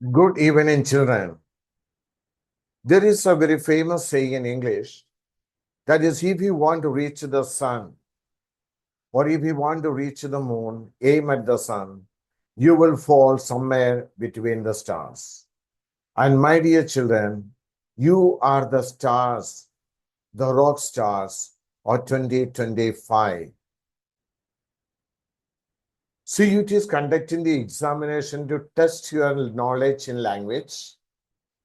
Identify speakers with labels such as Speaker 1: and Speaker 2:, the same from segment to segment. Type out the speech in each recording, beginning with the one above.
Speaker 1: Good evening, children. There is a very famous saying in English that is, if you want to reach the sun or if you want to reach the moon, aim at the sun, you will fall somewhere between the stars. And my dear children, you are the stars, the rock stars of 2025. CUT is conducting the examination to test your knowledge in language.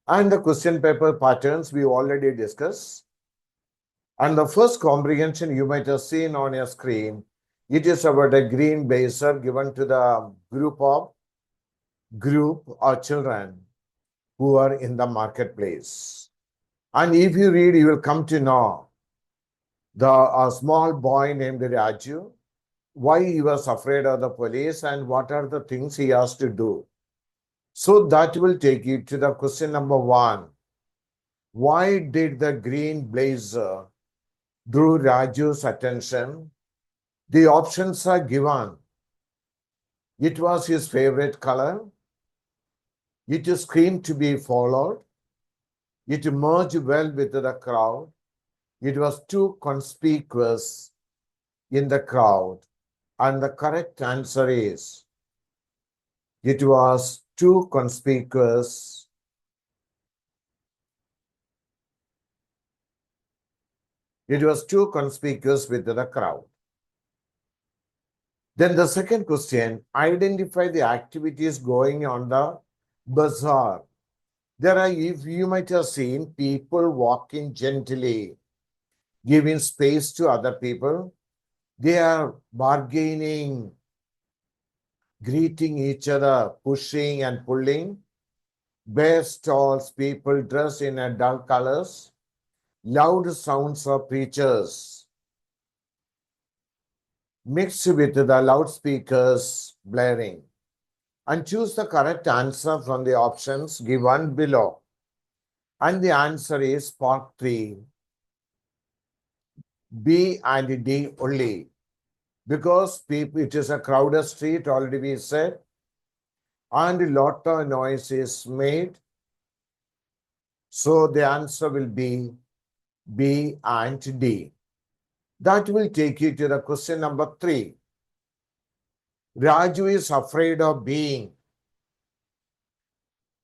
Speaker 1: And the question paper patterns we already discussed. And the first comprehension you might have seen on your screen, it is about a green blazer given to the group or children who are in the marketplace. And if you read, you will come to know a small boy named Raju, why he was afraid of the police and what are the things he has to do. So that will take you to the question number 1. Why did the green blazer drew Raju's attention? The options are given. It was his favorite color. It screamed to be followed. It merged well with the crowd. It was too conspicuous in the crowd. And the correct answer is, it was too conspicuous. It was too conspicuous with the crowd. Then the second question, identify the activities going on the bazaar. There are, if you might have seen, people walking gently, giving space to other people. They are bargaining, greeting each other, pushing and pulling. Bare stalls, people dressed in dull colors. Loud sounds of preachers mixed with the loudspeakers blaring. And choose the correct answer from the options given below. And the answer is part 3, B and D only. Because it is a crowded street, already we said, and a lot of noise is made. So the answer will be B and D. That will take you to the question number 3. Raju is afraid of being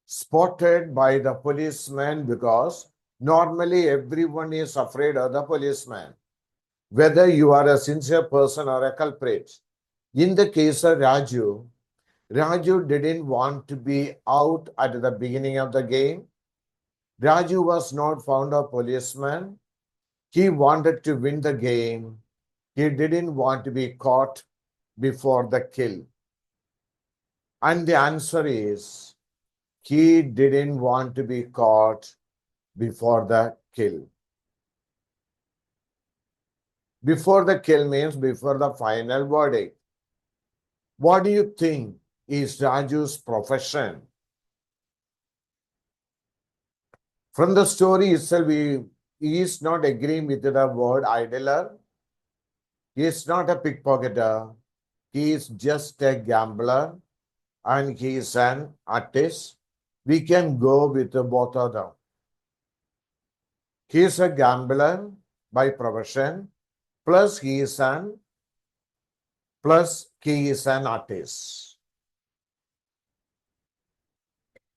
Speaker 1: spotted by the policeman because normally everyone is afraid of the policeman, whether you are a sincere person or a culprit. In the case of Raju didn't want to be out at the beginning of the game. Raju was not fond of policeman. He wanted to win the game. He didn't want to be caught before the kill. And the answer is, he didn't want to be caught before the kill. Before the kill means before the final verdict. What do you think is Raju's profession? From the story itself, he is not agreeing with the word idler. He is not a pickpocketer. He is just a gambler and he is an artist. We can go with both of them. He is a gambler by profession, plus he is an artist.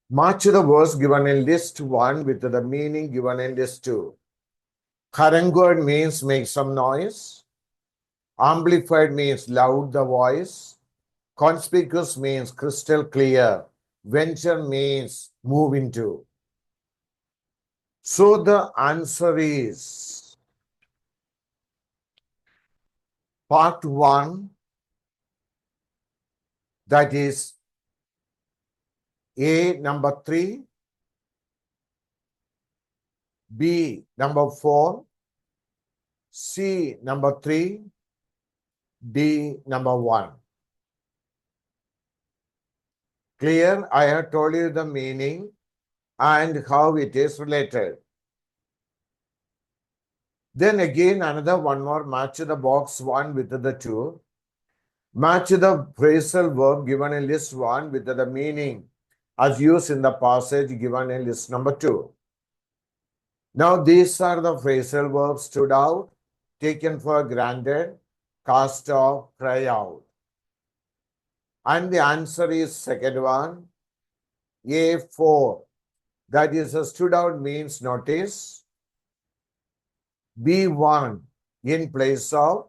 Speaker 1: Match the words given in list 1 with the meaning given in list 2. Harangued means make some noise. Amplified means loud the voice. Conspicuous means crystal clear. Venture means move into. So the answer is part 1, that is A number 3, B number 4, C number 3, D number 1. Clear? I have told you the meaning and how it is related. Then again another one more, match the box 1 with the 2. Match the phrasal verb given in list 1 with the meaning as used in the passage given in list number 2. Now, these are the phrasal verbs: stood out, taken for granted, cast off, cry out. And the answer is second one, A4. That is, stood out means notice. B1, in place of.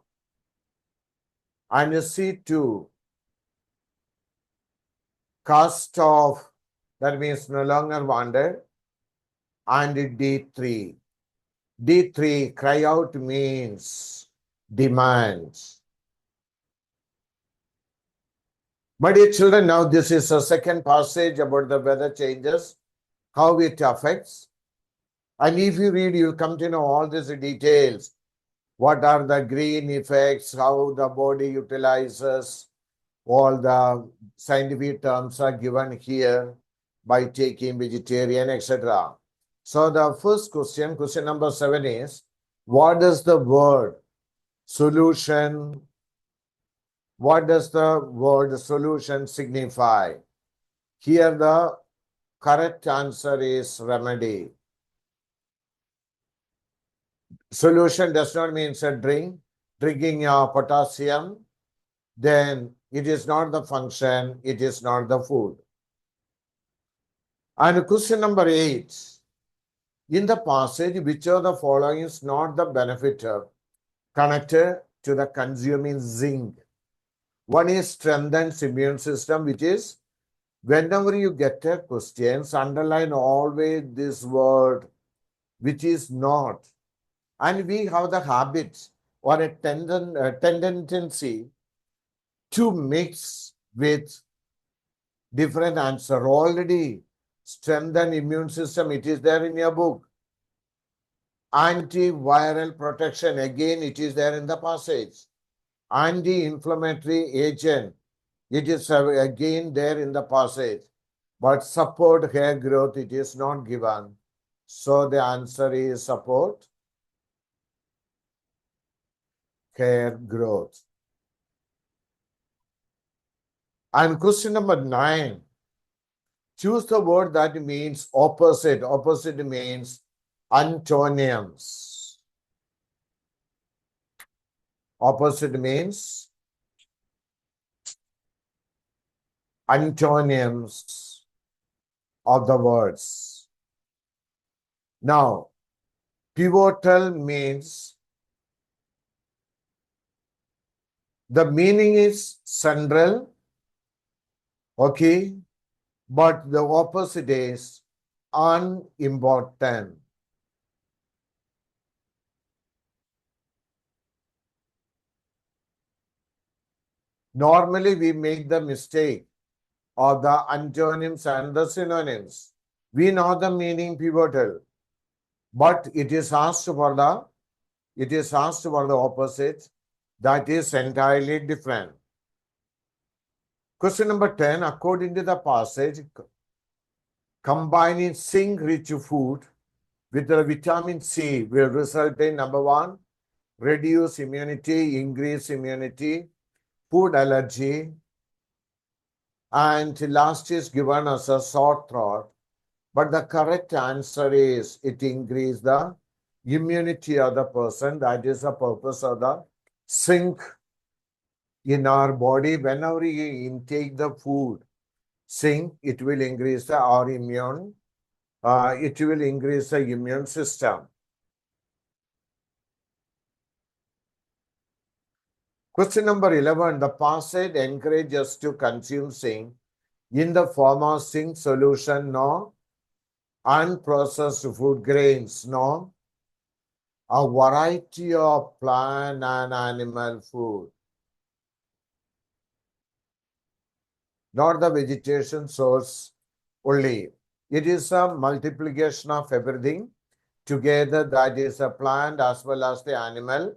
Speaker 1: And C2, cast off, that means no longer wanted. And D3. D3, cry out means demands. My dear children, now this is a second passage about the weather changes, how it affects. And if you read, you'll come to know all these details. What are the green effects, how the body utilizes, all the scientific terms are given here by taking vegetarian, etc. So the first question, question number 7 is, what does the word solution, what does the word solution signify? Here the correct answer is remedy. Solution does not mean a drink, drinking potassium, then it is not the function, it is not the food. And question number 8, in the passage, which of the following is not the benefiter connected to the consuming zinc? One is strengthens immune system, which is, whenever you get a question, underline always this word, which is not. And we have the habit or a tendency to mix with different answer. Already strengthen immune system, it is there in your book. Antiviral protection, again it is there in the passage. Anti-inflammatory agent, it is again there in the passage. But support hair growth, it is not given. So the answer is support hair growth. And question number 9, choose the word that means opposite. Opposite means antonyms. Opposite means antonyms of the words. Now, pivotal means the meaning is central, okay, but the opposite is unimportant. Normally, we make the mistake of the antonyms and the synonyms. We know the meaning pivotal, but it is asked for the opposite, that is entirely different. Question number 10, according to the passage, combining zinc-rich food with the vitamin C will result in number 1, reduce immunity, increase immunity, food allergy, and last is given as a sore throat. But the correct answer is it increases the immunity of the person. That is the purpose of the zinc in our body. Whenever we intake the food, zinc, it will increase our immune. It will increase the immune system. Question number 11, the passage encourages us to consume zinc in the form of zinc solution, no. Unprocessed food grains, no. A variety of plant and animal food. Not the vegetation source only. It is a multiplication of everything together, that is a plant as well as the animal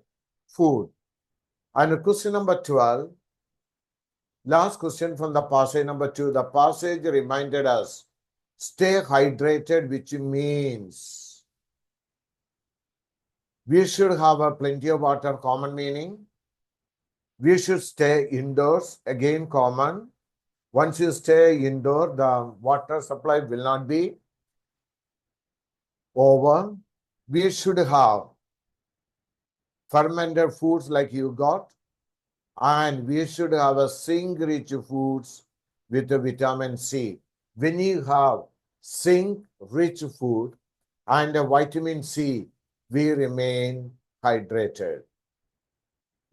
Speaker 1: food. And question number 12, last question from the passage number 2. The passage reminded us, stay hydrated, which means we should have a plenty of water, common meaning. We should stay indoors, again common. Once you stay indoor, the water supply will not be over. We should have fermented foods like you got, and we should have a zinc-rich foods with the vitamin C. When you have zinc-rich food and a vitamin C, we remain hydrated.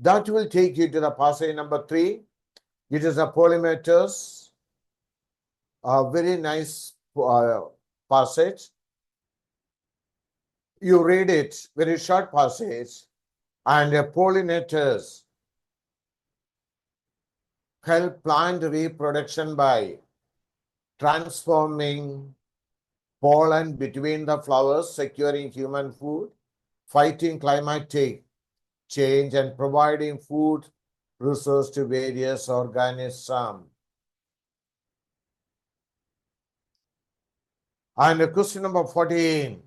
Speaker 1: That will take you to the passage number 3. It is a polymeters, a very nice passage. You read it, very short passage, and pollinators help plant reproduction by transforming pollen between the flowers, securing human food, fighting climatic change, and providing food resource to various organisms. And question number 14.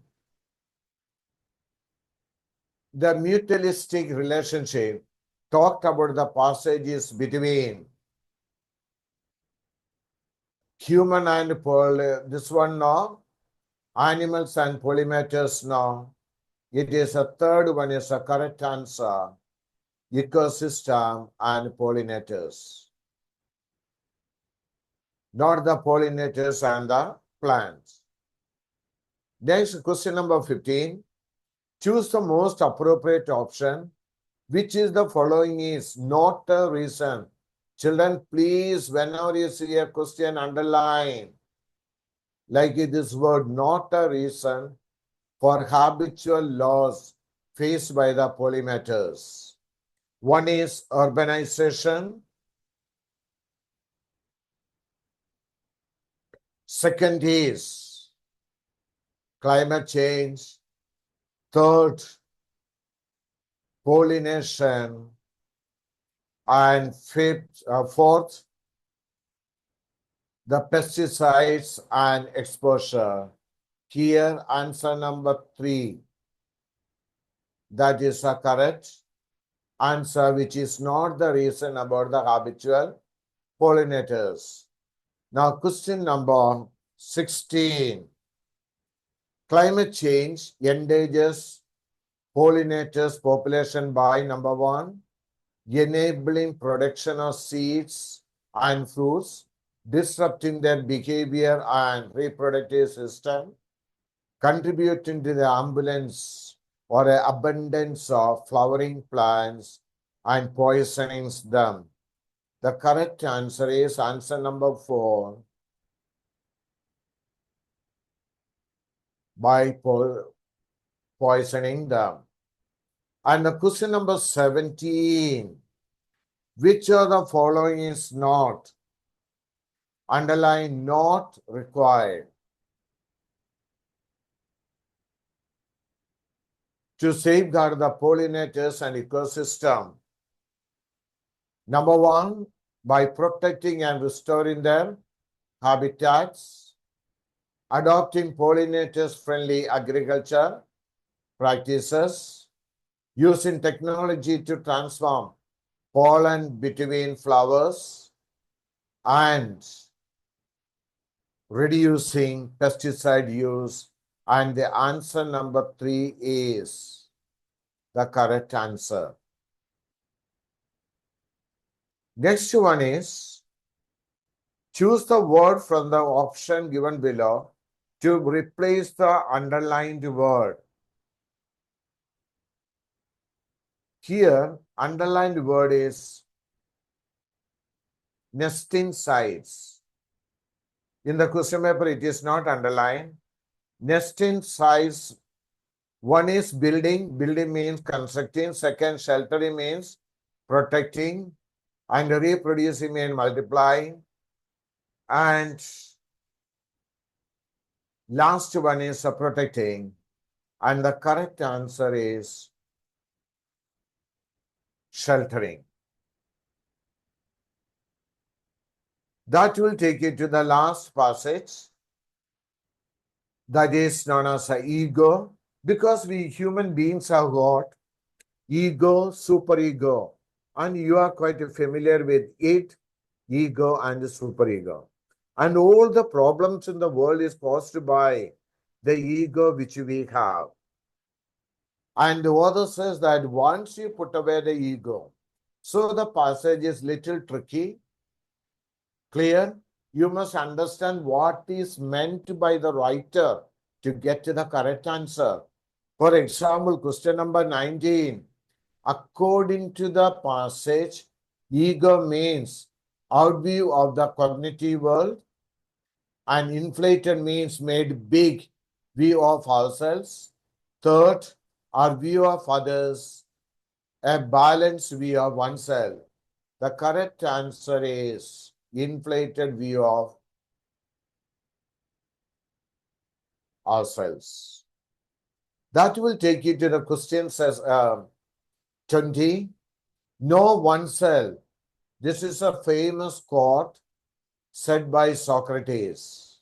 Speaker 1: The mutualistic relationship talked about the passages between human and this one now, animals and pollinator now. It is a third one is a correct answer. Ecosystem and pollinators. Not the pollinators and the plants. Next, question number 15. Choose the most appropriate option. Which is the following is not a reason. Children, please, whenever you see a question, underline. Like this word, not a reason for habitual loss faced by the pollinators. One is urbanization. Second is climate change. Third, pollination. And fourth, the pesticides and exposure. Here, answer number 3. That is a correct answer, which is not the reason about the habitual pollinators. Now, question number 16. Climate change endangers pollinators population by number 1, enabling production of seeds and fruits, disrupting their behavior and reproductive system, contributing to the abundance of flowering plants and poisoning them. The correct answer is answer number 4. By poisoning them. And the question number 17. Which of the following is not? Underline not required. To safeguard the pollinators and ecosystem. Number 1, by protecting and restoring their habitats, adopting pollinators-friendly agriculture practices, using technology to transform pollen between flowers, and reducing pesticide use. And the answer number 3 is the correct answer. Next one is choose the word from the option given below to replace the underlined word. Here, underlined word is nesting sites. In the question paper, it is not underlined. Nesting sites, one is building. Building means constructing. Second, sheltering means protecting. And reproducing means multiplying. And last one is protecting. And the correct answer is sheltering. That will take you to the last passage. That is known as ego. Because we human beings have got ego, superego. And you are quite familiar with it. ego and superego. And all the problems in the world is caused by the ego which we have. And the author says that once you put away the ego, so the passage is little tricky, clear. You must understand what is meant by the writer to get to the correct answer. For example, question number 19. According to the passage, ego means outview of the cognitive world, and inflated means made big view of ourselves. Third, our view of others, a balanced view of oneself. The correct answer is inflated view of ourselves. That will take you to the question says 20. Know oneself. This is a famous quote said by Socrates.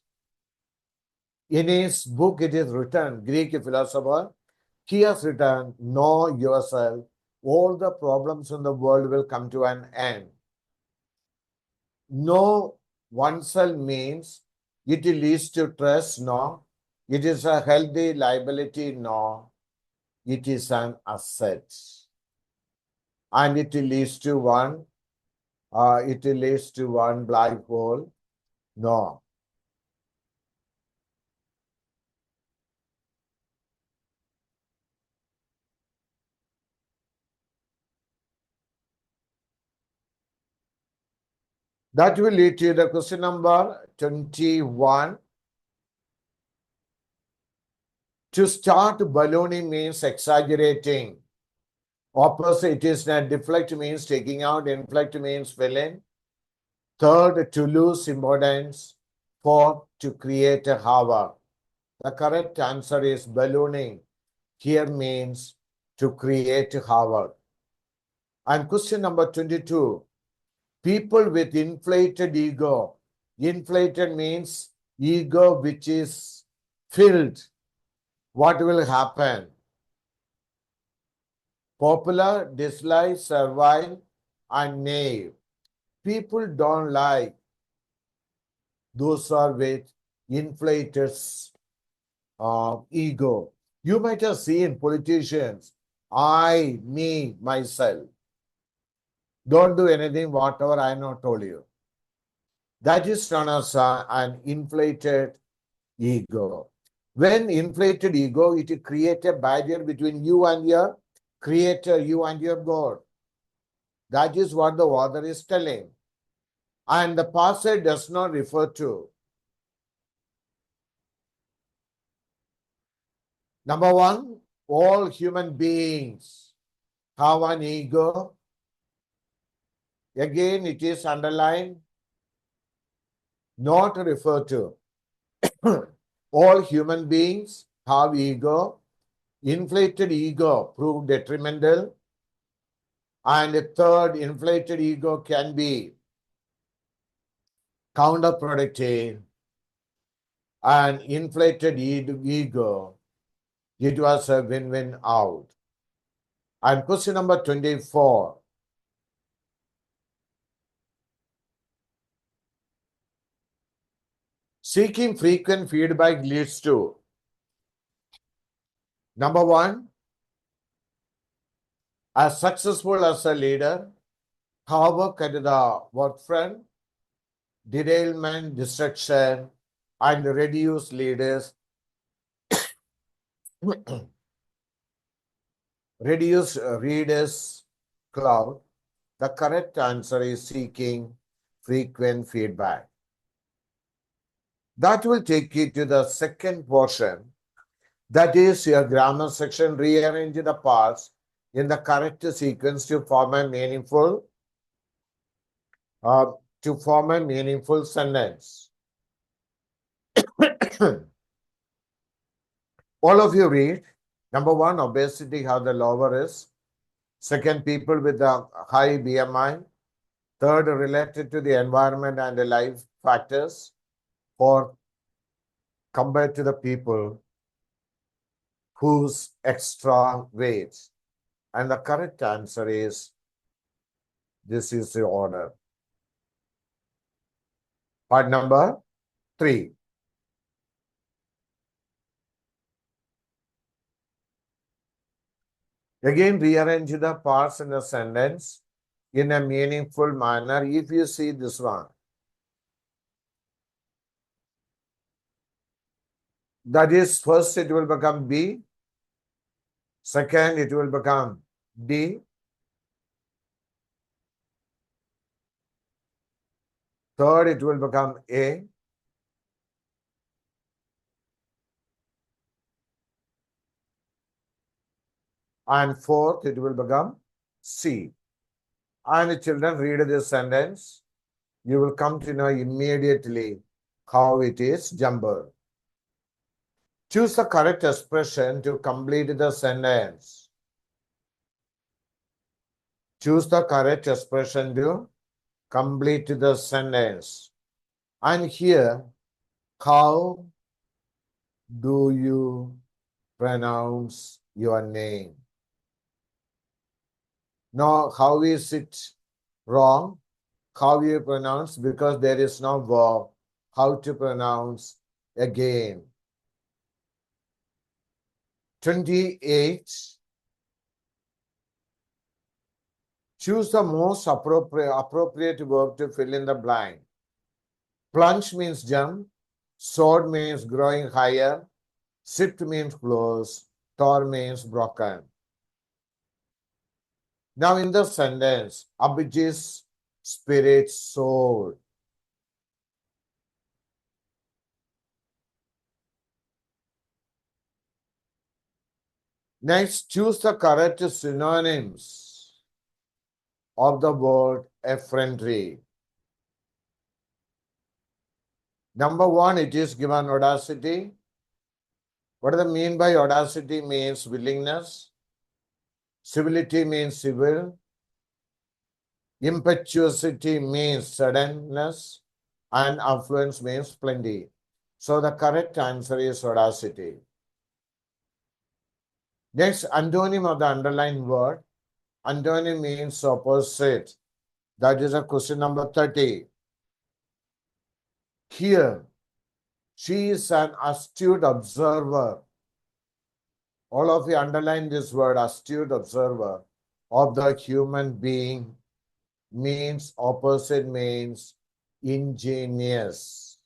Speaker 1: In his book, it is written, Greek philosopher, he has written, know yourself, all the problems in the world will come to an end. Know oneself means it leads to trust, no. It is a healthy liability, no. It is an asset. And it leads to one black hole, no. That will lead to the question number 21. To start ballooning means exaggerating. Opposite is that deflect means taking out, inflect means fill in. Third, to lose importance. Fourth, to create a havoc. The correct answer is ballooning. Here means to create havoc. And question number 22. People with inflated ego. Inflated means ego which is filled. What will happen? Popular, dislike, servile, and naive. People don't like those are with inflated ego. You might have seen politicians, I, me, myself. Don't do anything, whatever I have not told you. That is known as an inflated ego. When inflated ego, it creates a barrier between you and your creator, you and your God. That is what the author is telling. And the passage does not refer to. Number one, all human beings have an ego. Again, it is underlined, not refer to. All human beings have ego. Inflated ego proved detrimental. And a third, inflated ego can be counterproductive. And inflated ego, it was a win-win out. And question number 24. Seeking frequent feedback leads to, number one, as successful as a leader, havoc at the work front, derailment, destruction, and reduce leaders, reduce readers cloud. The correct answer is seeking frequent feedback. That will take you to the second portion. That is your grammar section. Rearrange the parts in the correct sequence to form a meaningful sentence. All of you read. Number one, obesity, how the lower risk. Second, people with a high BMI. Third, related to the environment and the life factors. Fourth, compared to the people whose extra weight. And the correct answer is, this is the order. Part number 3. Again, rearrange the parts in the sentence in a meaningful manner. If you see this one, that is, first it will become B, second it will become D, third it will become A, and fourth it will become C. And children, read this sentence. You will come to know immediately how it is jumbled. Choose the correct expression to complete the sentence. Choose the correct expression to complete the sentence. And here, how do you pronounce your name? Now, how is it wrong? How you pronounce? Because there is no verb. How to pronounce again? 28. Choose the most appropriate verb to fill in the blank. Plunge means jump. Soared means growing higher. Sipped means close. Tore means broken. Now in the sentence, Abhijit's spirit soared. Next, choose the correct synonyms of the word effrontery. Number 1, it is given audacity. What do they mean by audacity? Means willingness. Civility means civil. Impetuosity means suddenness. And affluence means plenty. So the correct answer is audacity. Next, antonym of the underlined word. Antonym means opposite. That is a question number 30. Here, she is an astute observer. All of you underline this word, astute observer, of the human being. Means opposite means ingenious.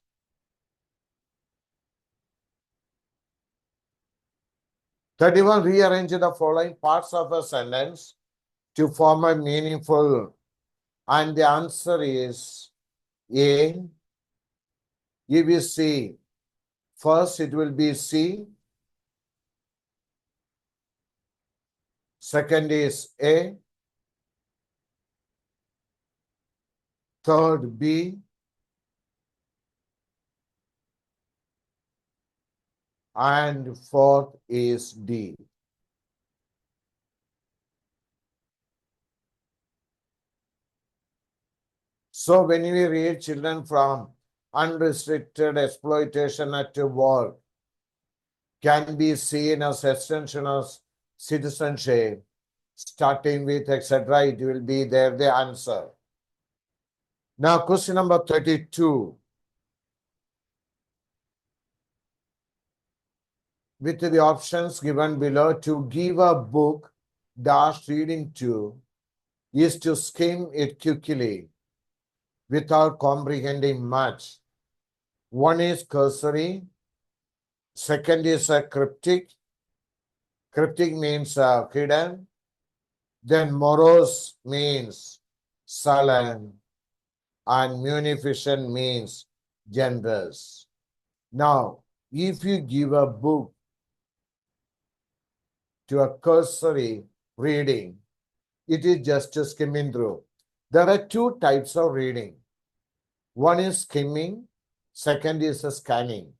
Speaker 1: Thirty-one, rearrange the following parts of a sentence to form a meaningful. And the answer is A. If you see, first it will be C. Second is A. Third, B. And fourth is D. So when we read children from unrestricted exploitation at work can be seen as extension of citizenship, starting with etc., it will be there the answer. Now question number 32. With the options given below, to give a book dash reading to is to skim it quickly without comprehending much. One is cursory, second is a cryptic. Cryptic means hidden. Then morose means sullen, and munificent means generous. Now, if you give a book to a cursory reading, it is just skimming through. There are two types of reading. One is skimming, second is scanning.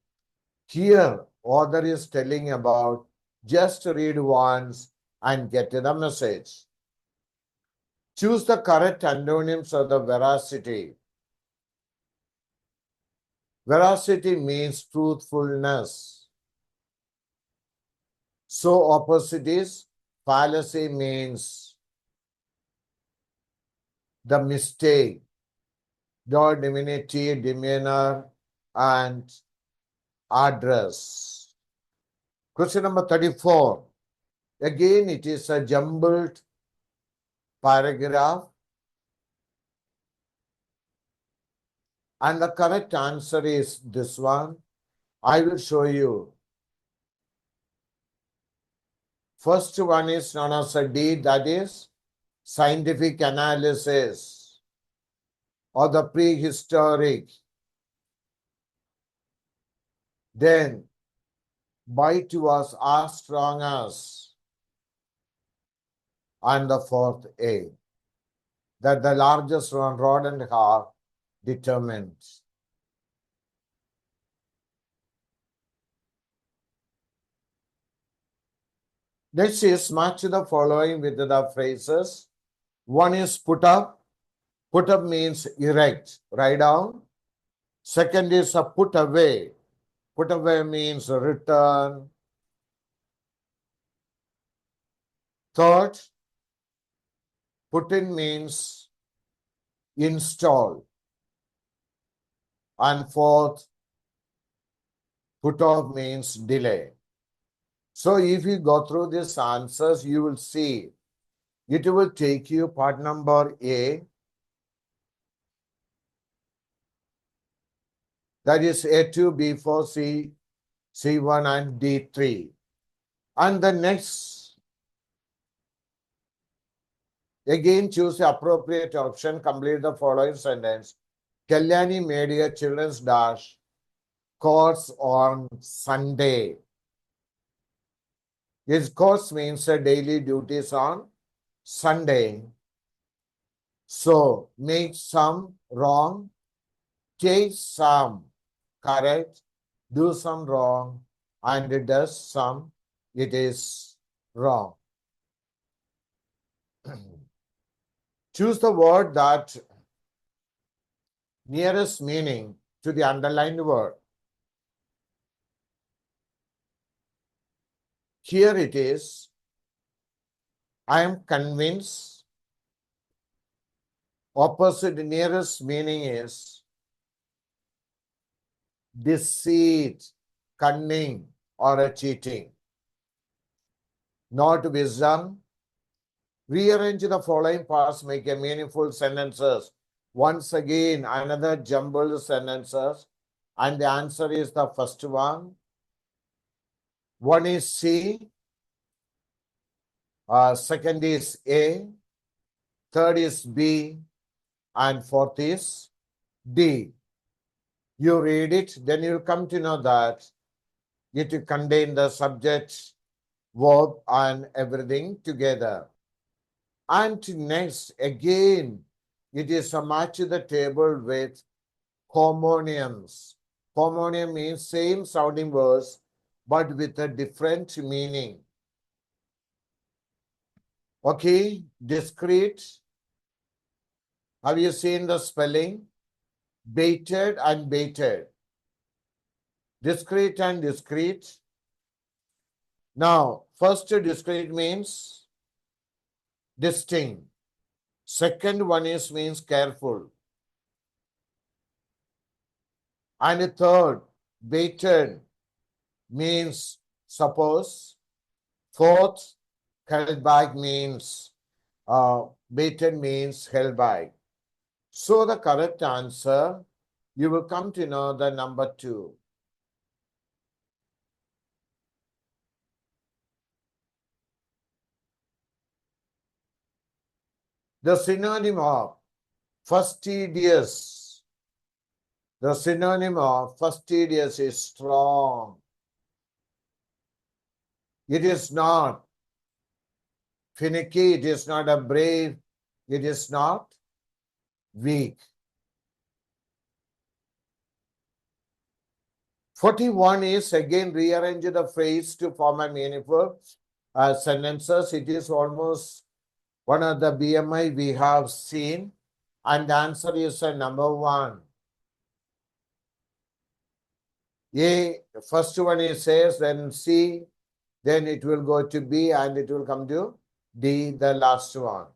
Speaker 1: Here, author is telling about just read once and get the message. Choose the correct antonyms of the veracity. Veracity means truthfulness. So opposite is fallacy means the mistake. dot diminutive, demeanor, and address. Question number 34. Again, it is a jumbled paragraph. And the correct answer is this one. I will show you. First one is known as a D, that is scientific analysis or the prehistoric. Then bite was as strong as. And the fourth A, that the largest one rodent have determined. Next is match the following with the phrases. One is put up. Put up means erect, write down. Second is a put away. Put away means return. Third, put in means install. And fourth, put off means delay. So if you go through these answers, you will see it will take you part number A, that is A2, B4, C, C1 and D3. And the next, again choose the appropriate option, complete the following sentence. Kalyani made a children's dash course on Sunday. His course means daily duties on Sunday. So make some wrong, take some correct, do some wrong, and it does some, it is wrong. Choose the word that nearest meaning to the underlined word. Here it is. I am convinced. Opposite nearest meaning is deceit, cunning, or a cheating. Not wisdom. Rearrange the following parts, make a meaningful sentences. Once again, another jumbled sentences. And the answer is the first one. One is C. Second is A. Third is B. And fourth is D. You read it, then you'll come to know that it will contain the subject, verb, and everything together. And next, again, it is a match the table with homonyms. Homonym means same sounding words, but with a different meaning. Okay, discrete. Have you seen the spelling? Baited and baited. Discrete and discrete. Now, first discrete means distinct. Second one is means careful. And third, baited means suppose. Fourth, held back means, baited means held back. So the correct answer, you will come to know the number 2. The synonym of fastidious. The synonym of fastidious is strong. It is not finicky, it is not a brave, it is not weak. 41 is again rearrange the phrase to form a meaningful sentences. It is almost one of the BMI we have seen, and the answer is number 1. A, first one is says, then C, then it will go to B, and it will come to D, the last one.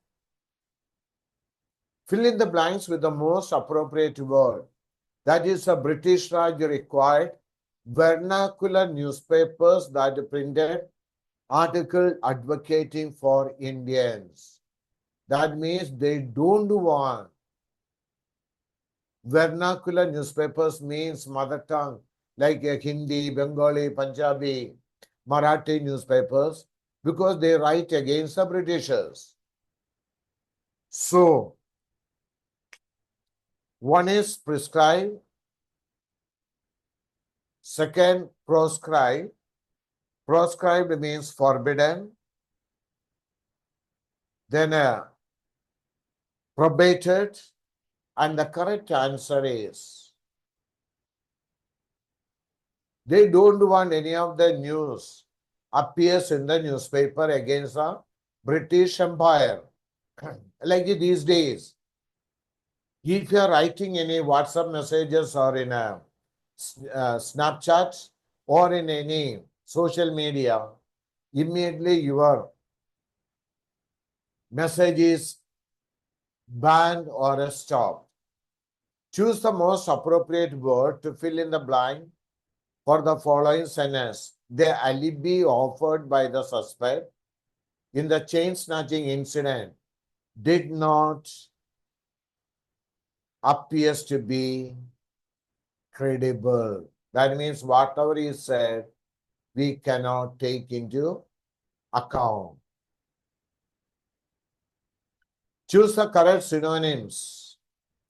Speaker 1: Fill in the blanks with the most appropriate word. That is, a British Raj required vernacular newspapers that printed article advocating for Indians. That means they don't want vernacular newspapers means mother tongue like Hindi, Bengali, Punjabi, Marathi newspapers because they write against the Britishers. So, one is prescribe, second proscribe. Proscribed means forbidden. Then probated, and the correct answer is they don't want any of the news appears in the newspaper against the British Empire. Like these days, if you are writing any WhatsApp messages or in a Snapchat or in any social media, immediately your message is banned or stopped. Choose the most appropriate word to fill in the blank for the following sentence. The alibi offered by the suspect in the chain snatching incident did not appears to be credible. That means whatever he said, we cannot take into account. Choose the correct synonyms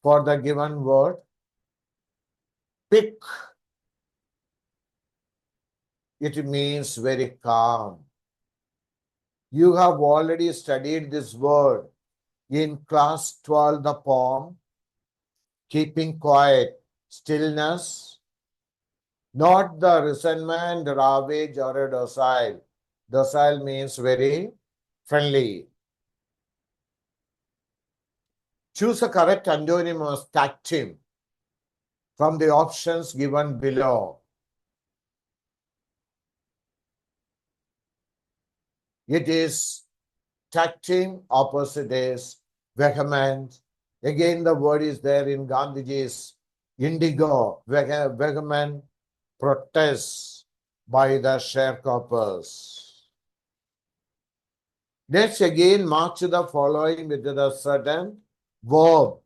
Speaker 1: for the given word. Pick. It means very calm. You have already studied this word in class 12, the poem, keeping quiet, stillness, not the resentment, ravage, or a docile. Docile means very friendly. Choose a correct antonym of tactim from the options given below. It is tactim, opposite is vehement. Again, the word is there in Gandhiji's indigo, vehement protests by the sharecroppers. Next, again, match the following with the certain verb.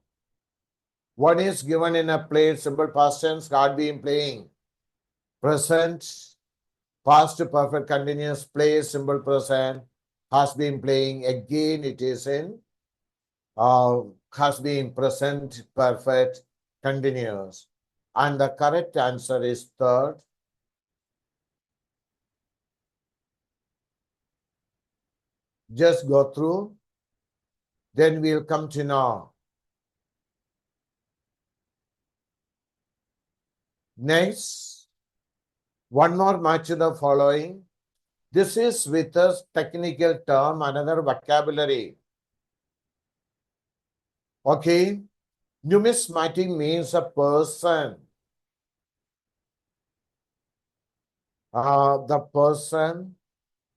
Speaker 1: One is given in a played simple past tense, had been playing. Present, past perfect continuous, play simple present, has been playing. Again, it is in has been present perfect continuous. And the correct answer is third. Just go through. Then we'll come to know. Next, one more match to the following. This is with a technical term, another vocabulary. Okay. Numismatic means a person. The person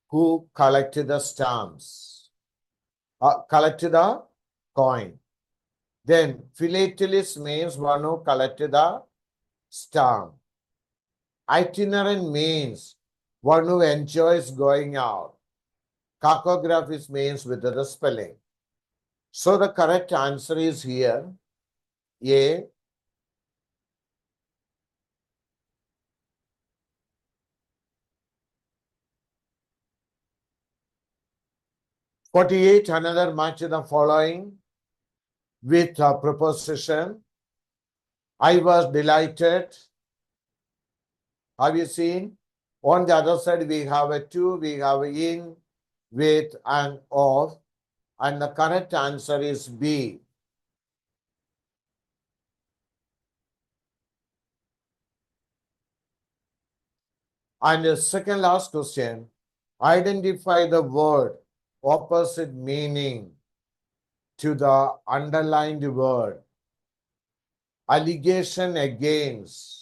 Speaker 1: who collected the stamps, collected the coin. Then philatelist means one who collected the stamp. Itinerant means one who enjoys going out. Cartographist means with the spelling. So the correct answer is here. A. "48, another match the following with a preposition. I was delighted. Have you seen? On the other side, we have a to, we have in, with, and of. And the correct answer is B. And the second last question, identify the word opposite meaning to the underlined word. Allegation against.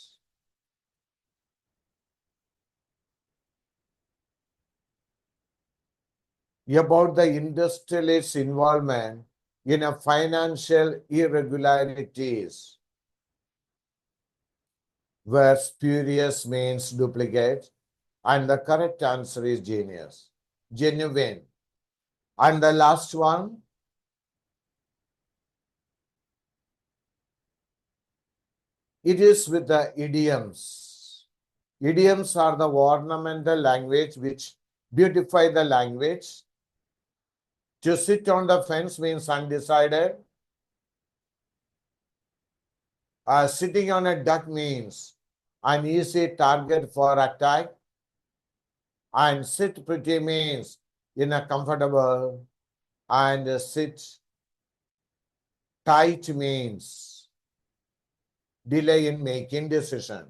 Speaker 1: About the industrialist involvement in a financial irregularities, where spurious means duplicate, and the correct answer is genius, genuine. And the last one, it is with the idioms. Idioms are the ornamental language which beautify the language. To sit on the fence means undecided. Sitting on a duck means an easy target for attack. And sit pretty means in a comfortable. And sit tight means delay in making decision.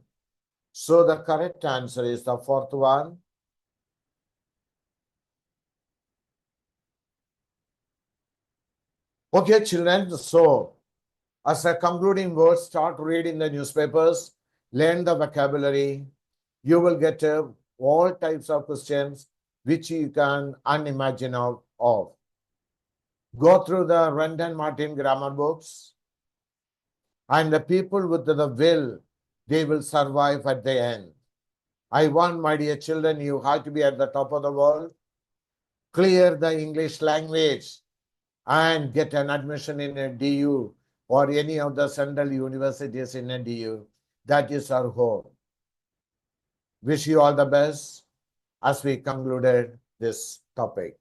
Speaker 1: So the correct answer is the fourth one. Okay, children. So as a concluding word, start reading the newspapers, learn the vocabulary. You will get all types of questions which you can unimagine of. Go through the Randall Martin grammar books, and the people with the will, they will survive at the end. I want, my dear children, you have to be at the top of the world, clear the English language, and get an admission in a DU or any of the central universities in a DU. That is our hope. Wish you all the best as we concluded this topic.